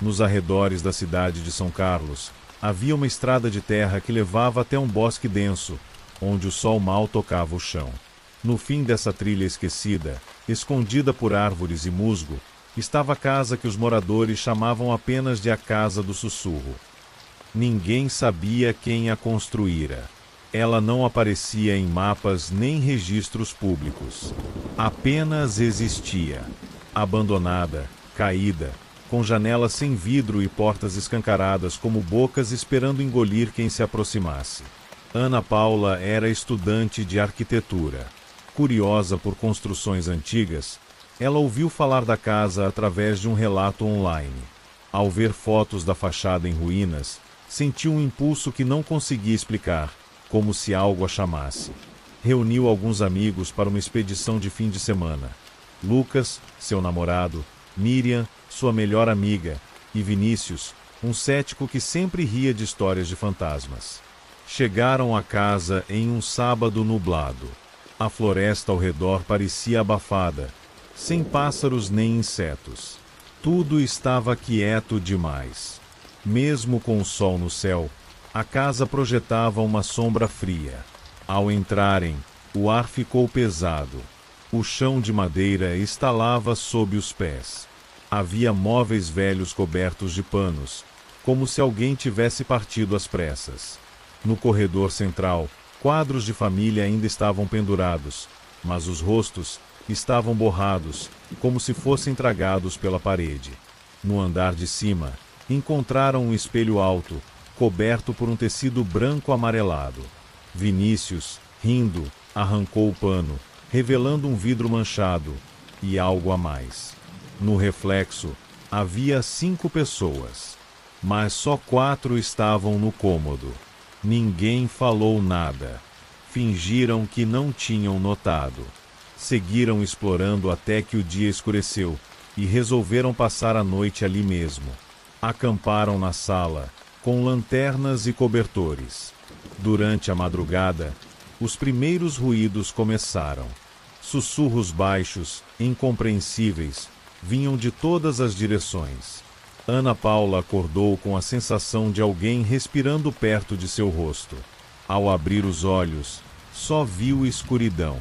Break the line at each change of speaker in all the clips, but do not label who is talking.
Nos arredores da cidade de São Carlos, havia uma estrada de terra que levava até um bosque denso, onde o sol mal tocava o chão. No fim dessa trilha esquecida, escondida por árvores e musgo, estava a casa que os moradores chamavam apenas de a Casa do Sussurro. Ninguém sabia quem a construíra. Ela não aparecia em mapas nem registros públicos. Apenas existia. Abandonada, caída, com janelas sem vidro e portas escancaradas como bocas esperando engolir quem se aproximasse. Ana Paula era estudante de arquitetura. Curiosa por construções antigas, ela ouviu falar da casa através de um relato online. Ao ver fotos da fachada em ruínas, sentiu um impulso que não conseguia explicar, como se algo a chamasse. Reuniu alguns amigos para uma expedição de fim de semana. Lucas, seu namorado, Miriam, sua melhor amiga, e Vinícius, um cético que sempre ria de histórias de fantasmas. Chegaram à casa em um sábado nublado. A floresta ao redor parecia abafada, sem pássaros nem insetos. Tudo estava quieto demais. Mesmo com o sol no céu, a casa projetava uma sombra fria. Ao entrarem, o ar ficou pesado. O chão de madeira estalava sob os pés. Havia móveis velhos cobertos de panos, como se alguém tivesse partido às pressas. No corredor central, quadros de família ainda estavam pendurados, mas os rostos estavam borrados, como se fossem tragados pela parede. No andar de cima, encontraram um espelho alto, coberto por um tecido branco amarelado. Vinícius, rindo, arrancou o pano, revelando um vidro manchado e algo a mais. No reflexo, havia 5 pessoas, mas só 4 estavam no cômodo. Ninguém falou nada. Fingiram que não tinham notado. Seguiram explorando até que o dia escureceu e resolveram passar a noite ali mesmo. Acamparam na sala, com lanternas e cobertores. Durante a madrugada, os primeiros ruídos começaram. Sussurros baixos, incompreensíveis, vinham de todas as direções. Ana Paula acordou com a sensação de alguém respirando perto de seu rosto. Ao abrir os olhos, só viu escuridão,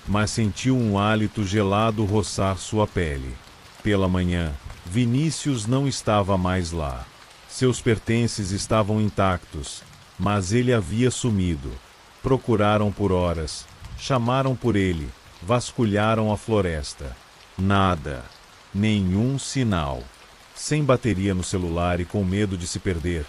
mas sentiu um hálito gelado roçar sua pele. Pela manhã, Vinícius não estava mais lá. Seus pertences estavam intactos, mas ele havia sumido. Procuraram por horas, chamaram por ele, vasculharam a floresta. Nada, nenhum sinal. Sem bateria no celular e com medo de se perder,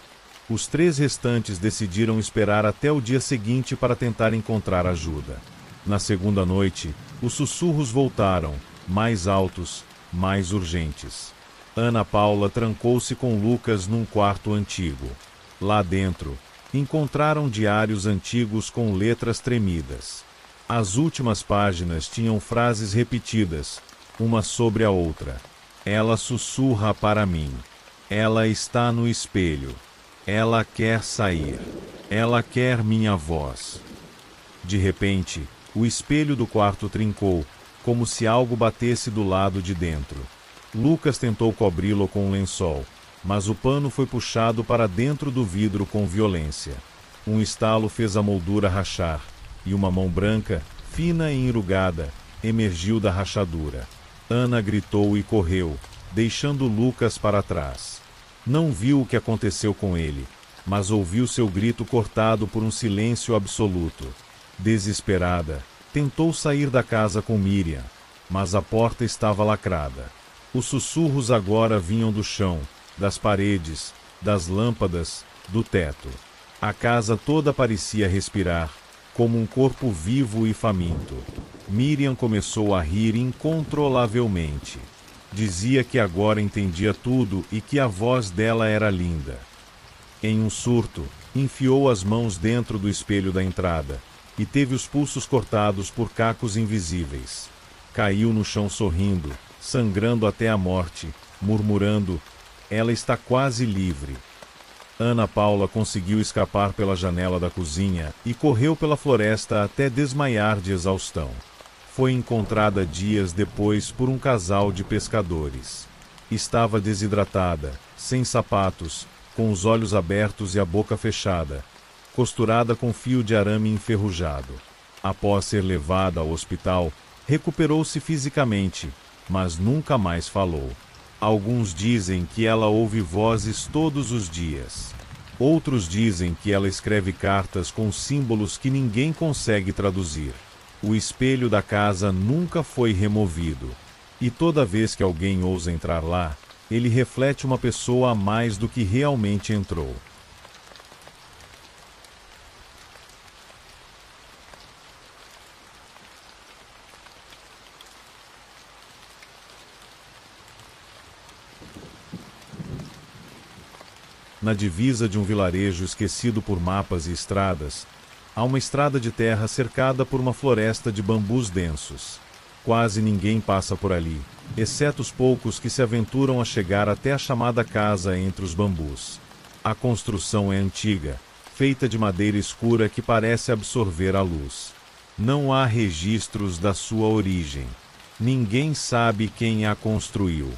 os 3 restantes decidiram esperar até o dia seguinte para tentar encontrar ajuda. Na segunda noite, os sussurros voltaram, mais altos, mais urgentes. Ana Paula trancou-se com Lucas num quarto antigo. Lá dentro, encontraram diários antigos com letras tremidas. As últimas páginas tinham frases repetidas, uma sobre a outra. Ela sussurra para mim. Ela está no espelho. Ela quer sair. Ela quer minha voz. De repente, o espelho do quarto trincou, como se algo batesse do lado de dentro. Lucas tentou cobri-lo com um lençol, mas o pano foi puxado para dentro do vidro com violência. Um estalo fez a moldura rachar, e uma mão branca, fina e enrugada, emergiu da rachadura. Ana gritou e correu, deixando Lucas para trás. Não viu o que aconteceu com ele, mas ouviu seu grito cortado por um silêncio absoluto. Desesperada, tentou sair da casa com Miriam, mas a porta estava lacrada. Os sussurros agora vinham do chão, das paredes, das lâmpadas, do teto. A casa toda parecia respirar, como um corpo vivo e faminto. Miriam começou a rir incontrolavelmente. Dizia que agora entendia tudo e que a voz dela era linda. Em um surto, enfiou as mãos dentro do espelho da entrada e teve os pulsos cortados por cacos invisíveis. Caiu no chão sorrindo, sangrando até a morte, murmurando: "Ela está quase livre." Ana Paula conseguiu escapar pela janela da cozinha e correu pela floresta até desmaiar de exaustão. Foi encontrada dias depois por um casal de pescadores. Estava desidratada, sem sapatos, com os olhos abertos e a boca fechada, costurada com fio de arame enferrujado. Após ser levada ao hospital, recuperou-se fisicamente, mas nunca mais falou. Alguns dizem que ela ouve vozes todos os dias. Outros dizem que ela escreve cartas com símbolos que ninguém consegue traduzir. O espelho da casa nunca foi removido. E toda vez que alguém ousa entrar lá, ele reflete uma pessoa a mais do que realmente entrou. Na divisa de um vilarejo esquecido por mapas e estradas, há uma estrada de terra cercada por uma floresta de bambus densos. Quase ninguém passa por ali, exceto os poucos que se aventuram a chegar até a chamada casa entre os bambus. A construção é antiga, feita de madeira escura que parece absorver a luz. Não há registros da sua origem. Ninguém sabe quem a construiu,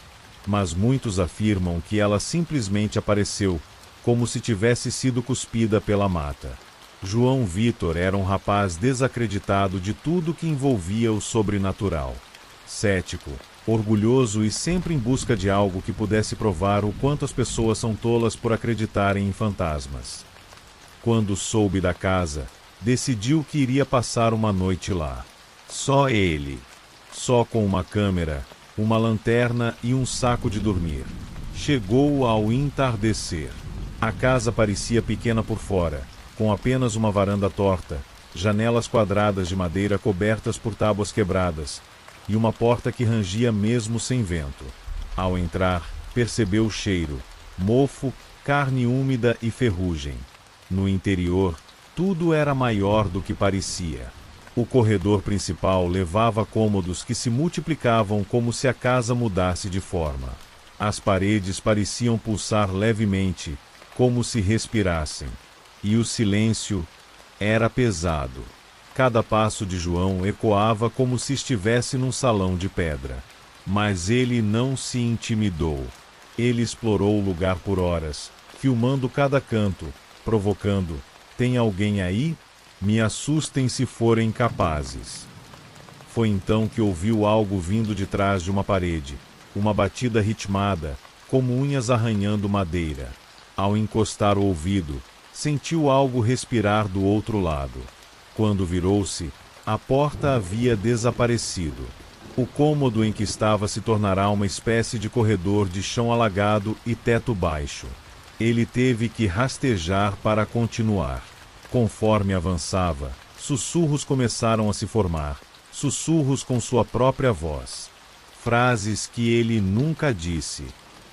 mas muitos afirmam que ela simplesmente apareceu, como se tivesse sido cuspida pela mata. João Vitor era um rapaz desacreditado de tudo que envolvia o sobrenatural. Cético, orgulhoso e sempre em busca de algo que pudesse provar o quanto as pessoas são tolas por acreditarem em fantasmas. Quando soube da casa, decidiu que iria passar uma noite lá. Só ele. Só com uma câmera, uma lanterna e um saco de dormir. Chegou ao entardecer. A casa parecia pequena por fora, com apenas uma varanda torta, janelas quadradas de madeira cobertas por tábuas quebradas, e uma porta que rangia mesmo sem vento. Ao entrar, percebeu o cheiro, mofo, carne úmida e ferrugem. No interior, tudo era maior do que parecia. O corredor principal levava cômodos que se multiplicavam como se a casa mudasse de forma. As paredes pareciam pulsar levemente, como se respirassem. E o silêncio era pesado. Cada passo de João ecoava como se estivesse num salão de pedra. Mas ele não se intimidou. Ele explorou o lugar por horas, filmando cada canto, provocando: "Tem alguém aí? Me assustem se forem capazes." Foi então que ouviu algo vindo de trás de uma parede, uma batida ritmada, como unhas arranhando madeira. Ao encostar o ouvido, sentiu algo respirar do outro lado. Quando virou-se, a porta havia desaparecido. O cômodo em que estava se tornará uma espécie de corredor de chão alagado e teto baixo. Ele teve que rastejar para continuar. Conforme avançava, sussurros começaram a se formar, sussurros com sua própria voz. Frases que ele nunca disse.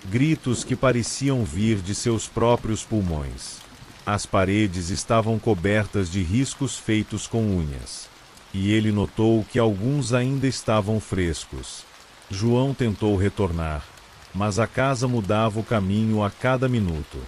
Gritos que pareciam vir de seus próprios pulmões. As paredes estavam cobertas de riscos feitos com unhas. E ele notou que alguns ainda estavam frescos. João tentou retornar, mas a casa mudava o caminho a cada minuto.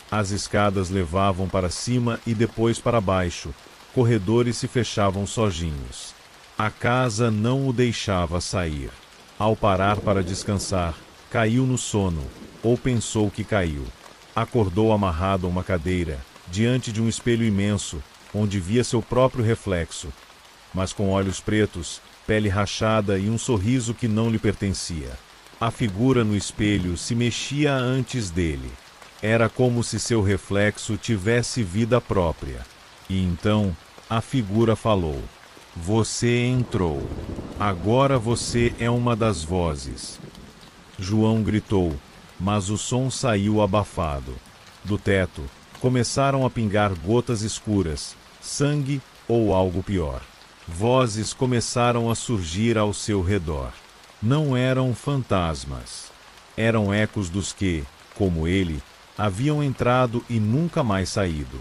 As escadas levavam para cima e depois para baixo, corredores se fechavam sozinhos. A casa não o deixava sair. Ao parar para descansar, caiu no sono, ou pensou que caiu. Acordou amarrado a uma cadeira, diante de um espelho imenso, onde via seu próprio reflexo, mas com olhos pretos, pele rachada e um sorriso que não lhe pertencia. A figura no espelho se mexia antes dele. Era como se seu reflexo tivesse vida própria. E então, a figura falou: "Você entrou. Agora você é uma das vozes." João gritou, mas o som saiu abafado. Do teto, começaram a pingar gotas escuras, sangue ou algo pior. Vozes começaram a surgir ao seu redor. Não eram fantasmas. Eram ecos dos que, como ele, haviam entrado e nunca mais saído.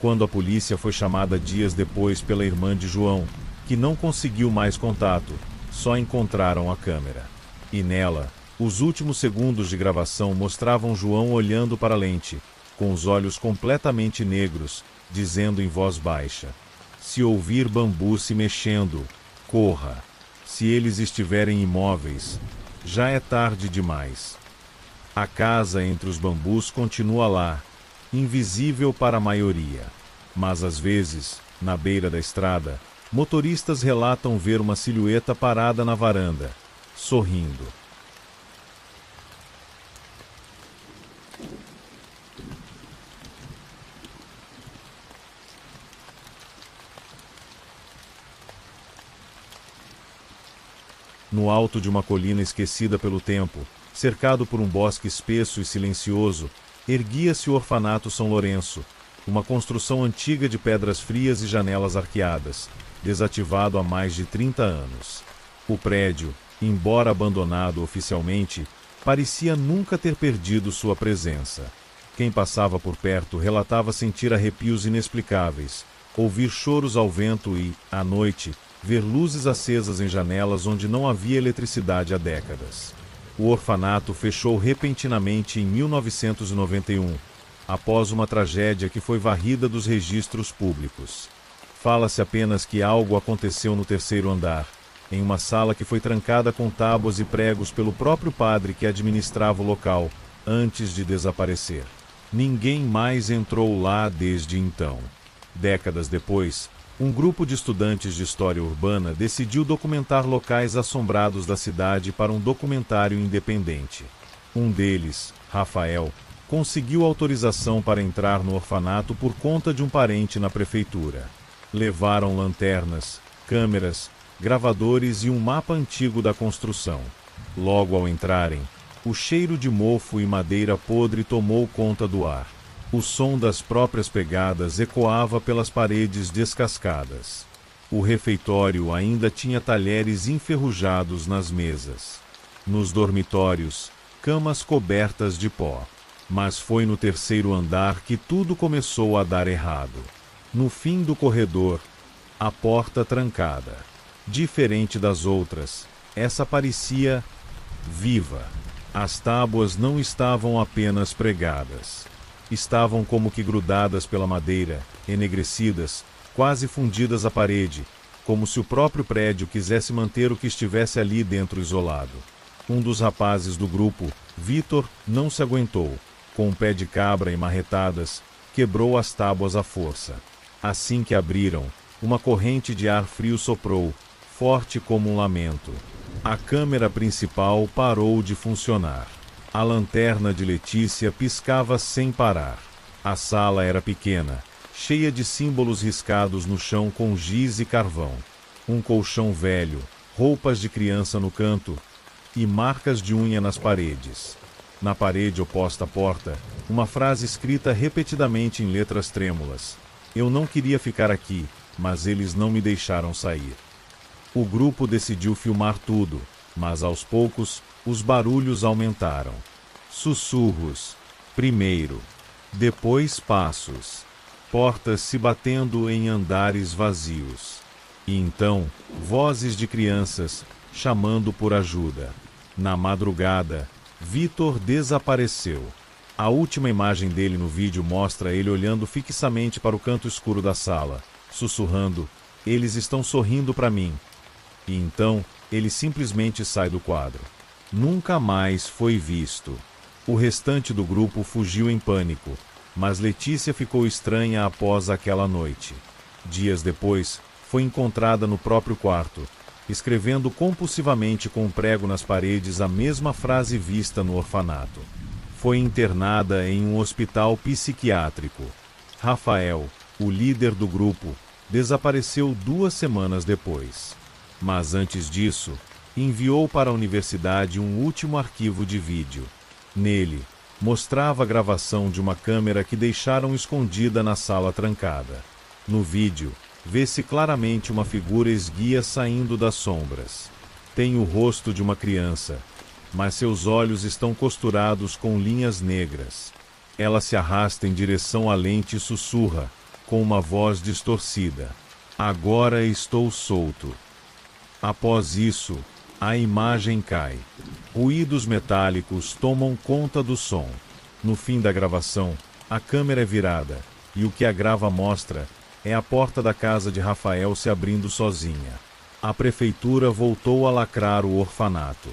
Quando a polícia foi chamada dias depois pela irmã de João, que não conseguiu mais contato, só encontraram a câmera. E nela, os últimos segundos de gravação mostravam João olhando para a lente, com os olhos completamente negros, dizendo em voz baixa: "Se ouvir bambu se mexendo, corra. Se eles estiverem imóveis, já é tarde demais." A casa entre os bambus continua lá, invisível para a maioria. Mas às vezes, na beira da estrada, motoristas relatam ver uma silhueta parada na varanda, sorrindo. No alto de uma colina esquecida pelo tempo, cercado por um bosque espesso e silencioso, erguia-se o Orfanato São Lourenço, uma construção antiga de pedras frias e janelas arqueadas, desativado há mais de 30 anos. O prédio, embora abandonado oficialmente, parecia nunca ter perdido sua presença. Quem passava por perto relatava sentir arrepios inexplicáveis, ouvir choros ao vento e, à noite, ver luzes acesas em janelas onde não havia eletricidade há décadas. O orfanato fechou repentinamente em 1991, após uma tragédia que foi varrida dos registros públicos. Fala-se apenas que algo aconteceu no terceiro andar, em uma sala que foi trancada com tábuas e pregos pelo próprio padre que administrava o local, antes de desaparecer. Ninguém mais entrou lá desde então. Décadas depois, um grupo de estudantes de história urbana decidiu documentar locais assombrados da cidade para um documentário independente. Um deles, Rafael, conseguiu autorização para entrar no orfanato por conta de um parente na prefeitura. Levaram lanternas, câmeras, gravadores e um mapa antigo da construção. Logo ao entrarem, o cheiro de mofo e madeira podre tomou conta do ar. O som das próprias pegadas ecoava pelas paredes descascadas. O refeitório ainda tinha talheres enferrujados nas mesas. Nos dormitórios, camas cobertas de pó. Mas foi no terceiro andar que tudo começou a dar errado. No fim do corredor, a porta trancada. Diferente das outras, essa parecia viva. As tábuas não estavam apenas pregadas. Estavam como que grudadas pela madeira, enegrecidas, quase fundidas à parede, como se o próprio prédio quisesse manter o que estivesse ali dentro isolado. Um dos rapazes do grupo, Vitor, não se aguentou. Com um pé de cabra e marretadas, quebrou as tábuas à força. Assim que abriram, uma corrente de ar frio soprou, forte como um lamento. A câmera principal parou de funcionar. A lanterna de Letícia piscava sem parar. A sala era pequena, cheia de símbolos riscados no chão com giz e carvão. Um colchão velho, roupas de criança no canto e marcas de unha nas paredes. Na parede oposta à porta, uma frase escrita repetidamente em letras trêmulas. Eu não queria ficar aqui, mas eles não me deixaram sair. O grupo decidiu filmar tudo, mas aos poucos, os barulhos aumentaram. Sussurros, primeiro, depois passos, portas se batendo em andares vazios. E então, vozes de crianças, chamando por ajuda. Na madrugada, Vitor desapareceu. A última imagem dele no vídeo mostra ele olhando fixamente para o canto escuro da sala, sussurrando, eles estão sorrindo para mim. E então, ele simplesmente sai do quadro. Nunca mais foi visto. O restante do grupo fugiu em pânico, mas Letícia ficou estranha após aquela noite. Dias depois, foi encontrada no próprio quarto, escrevendo compulsivamente com um prego nas paredes a mesma frase vista no orfanato. Foi internada em um hospital psiquiátrico. Rafael, o líder do grupo, desapareceu 2 semanas depois. Mas antes disso, enviou para a universidade um último arquivo de vídeo. Nele, mostrava a gravação de uma câmera que deixaram escondida na sala trancada. No vídeo, vê-se claramente uma figura esguia saindo das sombras. Tem o rosto de uma criança, mas seus olhos estão costurados com linhas negras. Ela se arrasta em direção à lente e sussurra, com uma voz distorcida. Agora estou solto. Após isso, a imagem cai. Ruídos metálicos tomam conta do som. No fim da gravação, a câmera é virada, e o que a grava mostra é a porta da casa de Rafael se abrindo sozinha. A prefeitura voltou a lacrar o orfanato.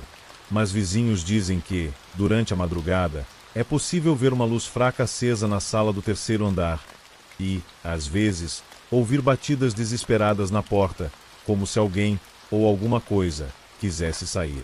mas vizinhos dizem que, durante a madrugada, é possível ver uma luz fraca acesa na sala do terceiro andar e, às vezes, ouvir batidas desesperadas na porta, como se alguém, ou alguma coisa, quisesse sair.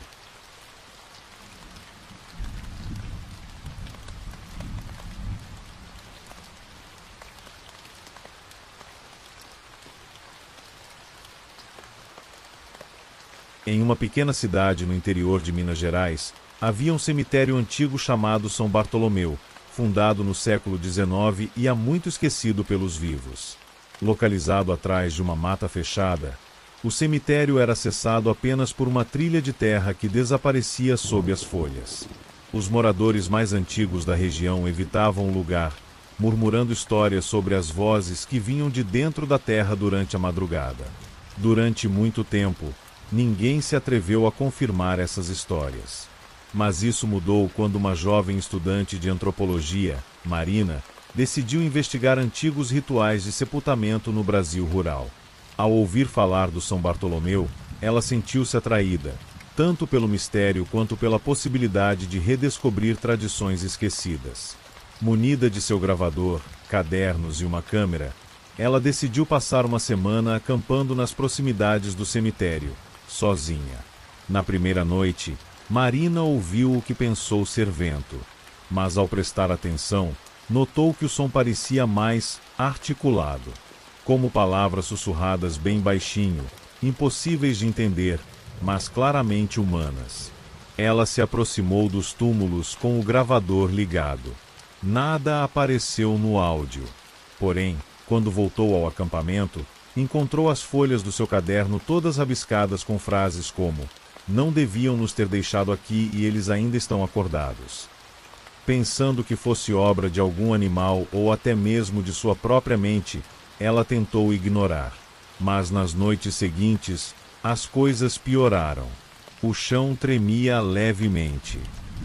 Em uma pequena cidade no interior de Minas Gerais, havia um cemitério antigo chamado São Bartolomeu, fundado no século XIX e há muito esquecido pelos vivos. Localizado atrás de uma mata fechada, o cemitério era acessado apenas por uma trilha de terra que desaparecia sob as folhas. Os moradores mais antigos da região evitavam o lugar, murmurando histórias sobre as vozes que vinham de dentro da terra durante a madrugada. Durante muito tempo, ninguém se atreveu a confirmar essas histórias. Mas isso mudou quando uma jovem estudante de antropologia, Marina, decidiu investigar antigos rituais de sepultamento no Brasil rural. Ao ouvir falar do São Bartolomeu, ela sentiu-se atraída, tanto pelo mistério quanto pela possibilidade de redescobrir tradições esquecidas. Munida de seu gravador, cadernos e uma câmera, ela decidiu passar uma semana acampando nas proximidades do cemitério, sozinha. Na primeira noite, Marina ouviu o que pensou ser vento, mas ao prestar atenção, notou que o som parecia mais articulado, como palavras sussurradas bem baixinho, impossíveis de entender, mas claramente humanas. Ela se aproximou dos túmulos com o gravador ligado. Nada apareceu no áudio. Porém, quando voltou ao acampamento, encontrou as folhas do seu caderno todas rabiscadas com frases como: "Não deviam nos ter deixado aqui e eles ainda estão acordados." Pensando que fosse obra de algum animal ou até mesmo de sua própria mente, ela tentou ignorar. Mas nas noites seguintes, as coisas pioraram. O chão tremia levemente.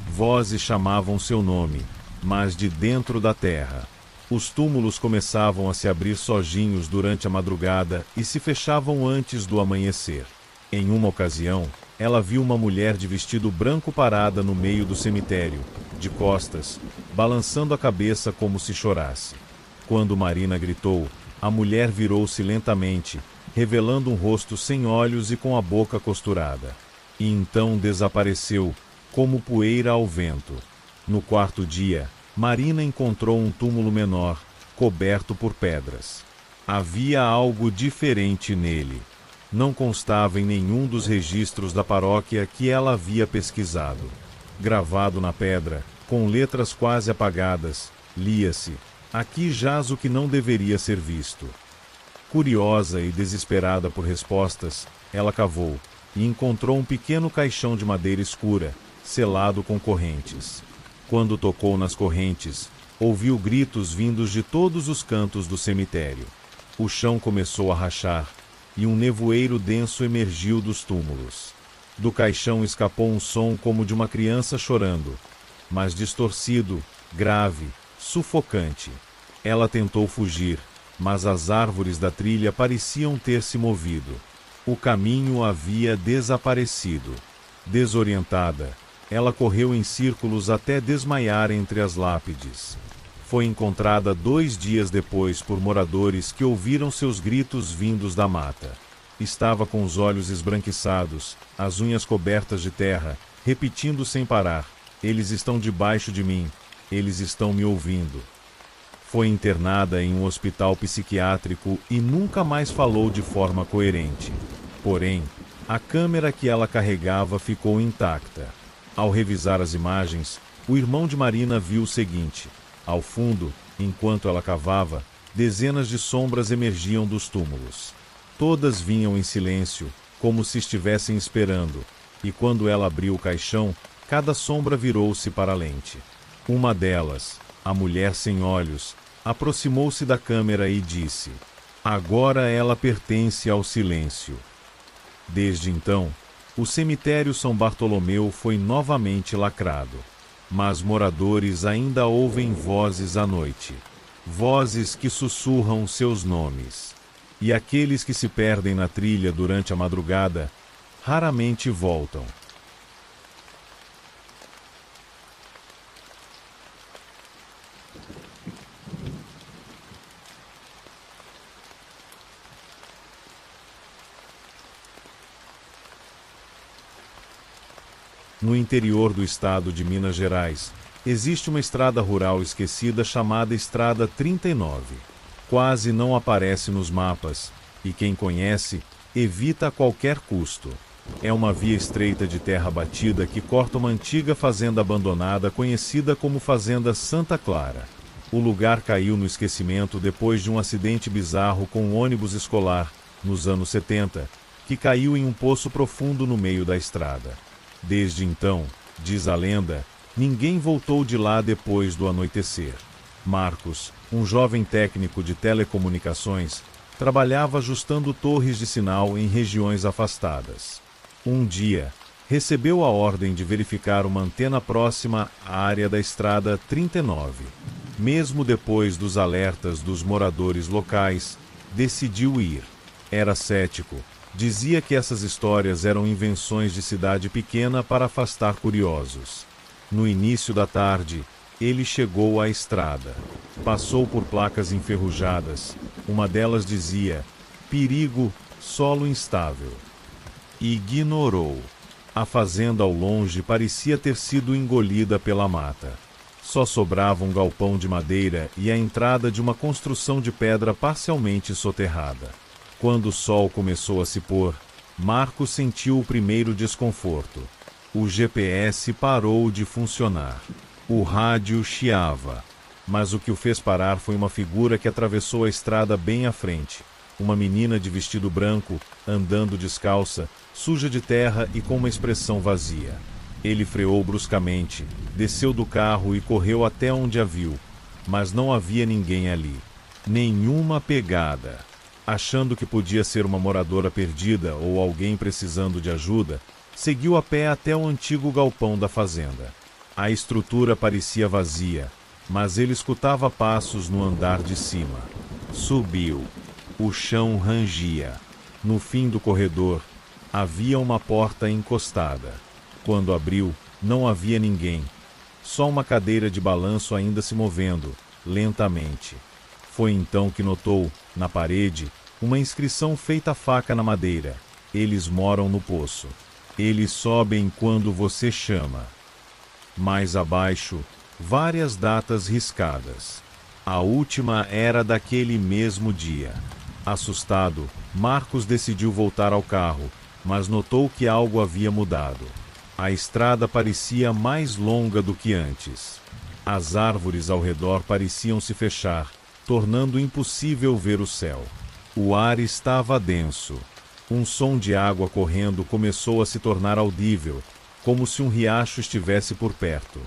Vozes chamavam seu nome, mas de dentro da terra. Os túmulos começavam a se abrir sozinhos durante a madrugada e se fechavam antes do amanhecer. Em uma ocasião, ela viu uma mulher de vestido branco parada no meio do cemitério, de costas, balançando a cabeça como se chorasse. Quando Marina gritou, a mulher virou-se lentamente, revelando um rosto sem olhos e com a boca costurada. E então desapareceu, como poeira ao vento. No quarto dia, Marina encontrou um túmulo menor, coberto por pedras. Havia algo diferente nele. Não constava em nenhum dos registros da paróquia que ela havia pesquisado. Gravado na pedra, com letras quase apagadas, lia-se: "Aqui jaz o que não deveria ser visto." Curiosa e desesperada por respostas, ela cavou e encontrou um pequeno caixão de madeira escura, selado com correntes. Quando tocou nas correntes, ouviu gritos vindos de todos os cantos do cemitério. O chão começou a rachar e um nevoeiro denso emergiu dos túmulos. Do caixão escapou um som como de uma criança chorando, mas distorcido, grave, sufocante. Ela tentou fugir, mas as árvores da trilha pareciam ter se movido. O caminho havia desaparecido. Desorientada, ela correu em círculos até desmaiar entre as lápides. Foi encontrada 2 dias depois por moradores que ouviram seus gritos vindos da mata. Estava com os olhos esbranquiçados, as unhas cobertas de terra, repetindo sem parar: "Eles estão debaixo de mim, eles estão me ouvindo." Foi internada em um hospital psiquiátrico e nunca mais falou de forma coerente. Porém, a câmera que ela carregava ficou intacta. Ao revisar as imagens, o irmão de Marina viu o seguinte: ao fundo, enquanto ela cavava, dezenas de sombras emergiam dos túmulos. Todas vinham em silêncio, como se estivessem esperando, e quando ela abriu o caixão, cada sombra virou-se para a lente. Uma delas, a mulher sem olhos, aproximou-se da câmera e disse: "Agora ela pertence ao silêncio." Desde então, o cemitério São Bartolomeu foi novamente lacrado. Mas moradores ainda ouvem vozes à noite. Vozes que sussurram seus nomes. E aqueles que se perdem na trilha durante a madrugada, raramente voltam. No interior do estado de Minas Gerais, existe uma estrada rural esquecida chamada Estrada 39. Quase não aparece nos mapas, e quem conhece, evita a qualquer custo. É uma via estreita de terra batida que corta uma antiga fazenda abandonada conhecida como Fazenda Santa Clara. O lugar caiu no esquecimento depois de um acidente bizarro com um ônibus escolar, nos anos 70, que caiu em um poço profundo no meio da estrada. Desde então, diz a lenda, ninguém voltou de lá depois do anoitecer. Marcos, um jovem técnico de telecomunicações, trabalhava ajustando torres de sinal em regiões afastadas. Um dia, recebeu a ordem de verificar uma antena próxima à área da Estrada 39. Mesmo depois dos alertas dos moradores locais, decidiu ir. Era cético, dizia que essas histórias eram invenções de cidade pequena para afastar curiosos. No início da tarde, ele chegou à estrada. Passou por placas enferrujadas. Uma delas dizia: perigo, solo instável. Ignorou. A fazenda ao longe parecia ter sido engolida pela mata. Só sobrava um galpão de madeira e a entrada de uma construção de pedra parcialmente soterrada. Quando o sol começou a se pôr, Marcos sentiu o primeiro desconforto. O GPS parou de funcionar. O rádio chiava. Mas o que o fez parar foi uma figura que atravessou a estrada bem à frente. Uma menina de vestido branco, andando descalça, suja de terra e com uma expressão vazia. Ele freou bruscamente, desceu do carro e correu até onde a viu, mas não havia ninguém ali. Nenhuma pegada. Achando que podia ser uma moradora perdida ou alguém precisando de ajuda, seguiu a pé até o antigo galpão da fazenda. A estrutura parecia vazia, mas ele escutava passos no andar de cima. Subiu. O chão rangia. No fim do corredor, havia uma porta encostada. Quando abriu, não havia ninguém. Só uma cadeira de balanço ainda se movendo, lentamente. Foi então que notou, na parede, uma inscrição feita à faca na madeira. Eles moram no poço. Eles sobem quando você chama. Mais abaixo, várias datas riscadas. A última era daquele mesmo dia. Assustado, Marcos decidiu voltar ao carro, mas notou que algo havia mudado. A estrada parecia mais longa do que antes. As árvores ao redor pareciam se fechar, tornando impossível ver o céu. O ar estava denso. Um som de água correndo começou a se tornar audível, como se um riacho estivesse por perto.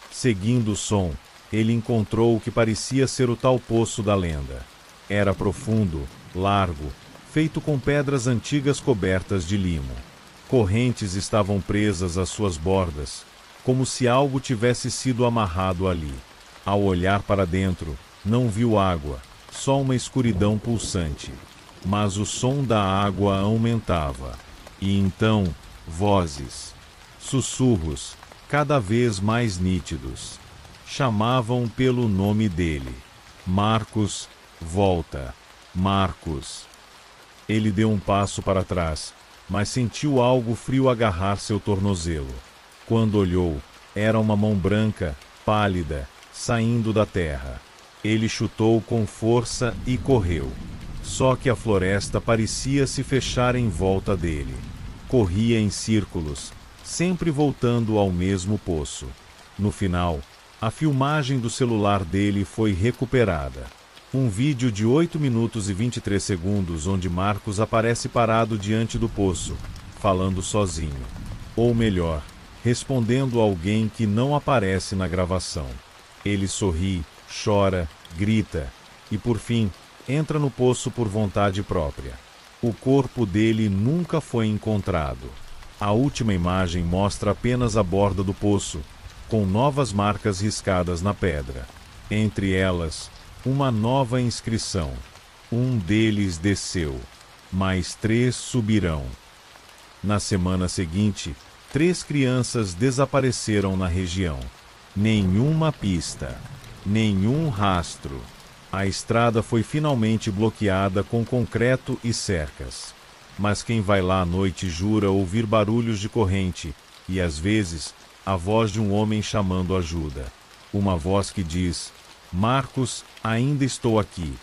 Seguindo o som, ele encontrou o que parecia ser o tal poço da lenda. Era profundo, largo, feito com pedras antigas cobertas de limo. Correntes estavam presas às suas bordas, como se algo tivesse sido amarrado ali. Ao olhar para dentro, não viu água, só uma escuridão pulsante. Mas o som da água aumentava. E então, vozes, sussurros, cada vez mais nítidos. Chamavam pelo nome dele. Marcos, volta. Marcos. Ele deu um passo para trás, mas sentiu algo frio agarrar seu tornozelo. Quando olhou, era uma mão branca, pálida, saindo da terra. Ele chutou com força e correu. Só que a floresta parecia se fechar em volta dele. Corria em círculos, sempre voltando ao mesmo poço. No final, a filmagem do celular dele foi recuperada. Um vídeo de 8 minutos e 23 segundos onde Marcos aparece parado diante do poço, falando sozinho. Ou melhor, respondendo a alguém que não aparece na gravação. Ele sorri, chora, grita e, por fim, entra no poço por vontade própria. O corpo dele nunca foi encontrado. A última imagem mostra apenas a borda do poço, com novas marcas riscadas na pedra. Entre elas, uma nova inscrição. Um deles desceu, mais 3 subirão. Na semana seguinte, 3 crianças desapareceram na região. Nenhuma pista, nenhum rastro. A estrada foi finalmente bloqueada com concreto e cercas. Mas quem vai lá à noite jura ouvir barulhos de corrente, e às vezes, a voz de um homem chamando ajuda. Uma voz que diz: Marcos, ainda estou aqui.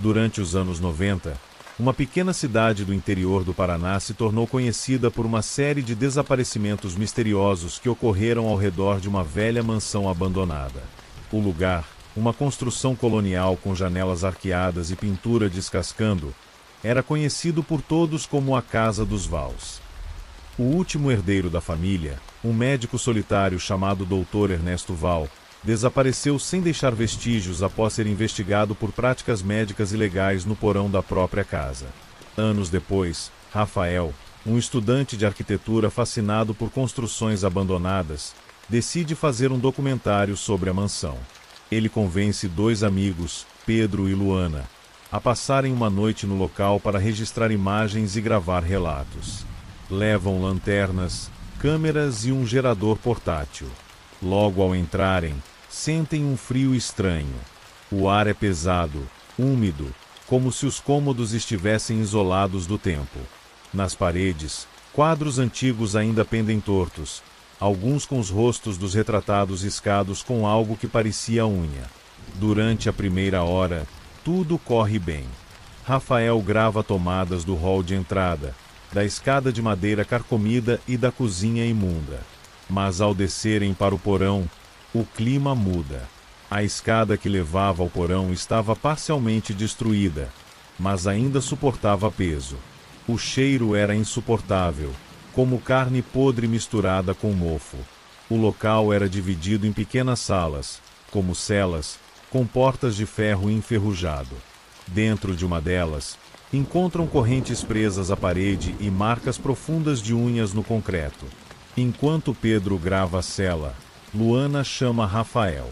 Durante os anos 90, uma pequena cidade do interior do Paraná se tornou conhecida por uma série de desaparecimentos misteriosos que ocorreram ao redor de uma velha mansão abandonada. O lugar, uma construção colonial com janelas arqueadas e pintura descascando, era conhecido por todos como a Casa dos Vals. O último herdeiro da família, um médico solitário chamado Dr. Ernesto Val, desapareceu sem deixar vestígios após ser investigado por práticas médicas ilegais no porão da própria casa. Anos depois, Rafael, um estudante de arquitetura fascinado por construções abandonadas, decide fazer um documentário sobre a mansão. Ele convence dois amigos, Pedro e Luana, a passarem uma noite no local para registrar imagens e gravar relatos. Levam lanternas, câmeras e um gerador portátil. Logo ao entrarem, sentem um frio estranho. O ar é pesado, úmido, como se os cômodos estivessem isolados do tempo. Nas paredes, quadros antigos ainda pendem tortos, alguns com os rostos dos retratados riscados com algo que parecia unha. Durante a primeira hora, tudo corre bem. Rafael grava tomadas do hall de entrada, da escada de madeira carcomida e da cozinha imunda. Mas ao descerem para o porão, o clima muda. A escada que levava ao porão estava parcialmente destruída, mas ainda suportava peso. O cheiro era insuportável, como carne podre misturada com mofo. O local era dividido em pequenas salas, como celas, com portas de ferro enferrujado. Dentro de uma delas, encontram correntes presas à parede e marcas profundas de unhas no concreto. Enquanto Pedro grava a cela, Luana chama Rafael.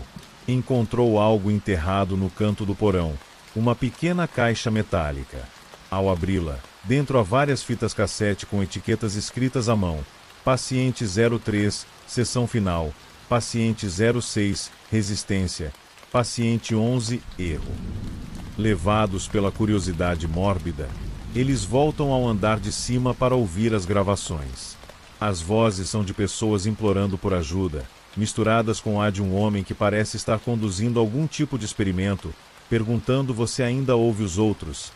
Encontrou algo enterrado no canto do porão, uma pequena caixa metálica. Ao abri-la, dentro há várias fitas cassete com etiquetas escritas à mão: Paciente 03, sessão final, Paciente 06, resistência, Paciente 11, erro. Levados pela curiosidade mórbida, eles voltam ao andar de cima para ouvir as gravações. As vozes são de pessoas implorando por ajuda, misturadas com a de um homem que parece estar conduzindo algum tipo de experimento, perguntando: você ainda ouve os outros?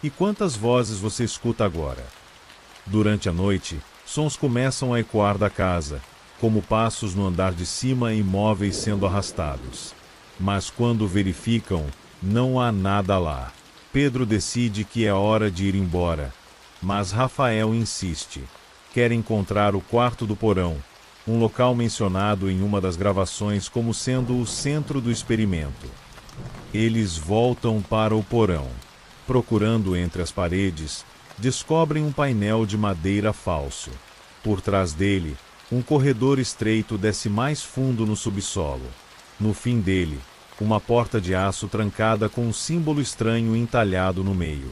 E quantas vozes você escuta agora? Durante a noite, sons começam a ecoar da casa, como passos no andar de cima e móveis sendo arrastados. Mas quando verificam, não há nada lá. Pedro decide que é hora de ir embora, mas Rafael insiste. Quer encontrar o quarto do porão, um local mencionado em uma das gravações como sendo o centro do experimento. Eles voltam para o porão. Procurando entre as paredes, descobrem um painel de madeira falso. Por trás dele, um corredor estreito desce mais fundo no subsolo. No fim dele, uma porta de aço trancada com um símbolo estranho entalhado no meio.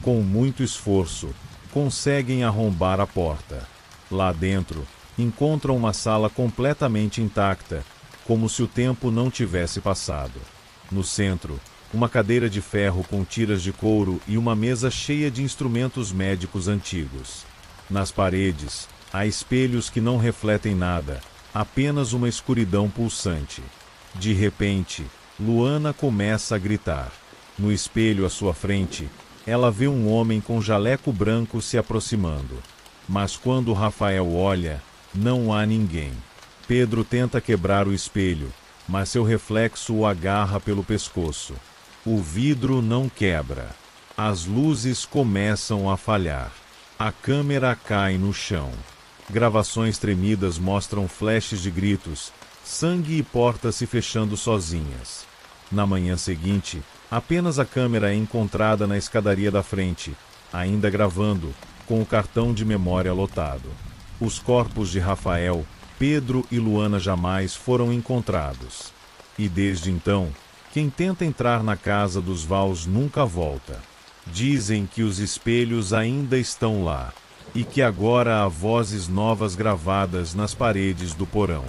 Com muito esforço, conseguem arrombar a porta. Lá dentro, encontram uma sala completamente intacta, como se o tempo não tivesse passado. No centro, uma cadeira de ferro com tiras de couro e uma mesa cheia de instrumentos médicos antigos. Nas paredes, há espelhos que não refletem nada, apenas uma escuridão pulsante. De repente, Luana começa a gritar. No espelho à sua frente, ela vê um homem com jaleco branco se aproximando. Mas quando Rafael olha, não há ninguém. Pedro tenta quebrar o espelho, mas seu reflexo o agarra pelo pescoço. O vidro não quebra. As luzes começam a falhar. A câmera cai no chão. Gravações tremidas mostram flashes de gritos, sangue e portas se fechando sozinhas. Na manhã seguinte, apenas a câmera é encontrada na escadaria da frente, ainda gravando, com o cartão de memória lotado. Os corpos de Rafael, Pedro e Luana jamais foram encontrados. E desde então, quem tenta entrar na casa dos Vals nunca volta. Dizem que os espelhos ainda estão lá, e que agora há vozes novas gravadas nas paredes do porão.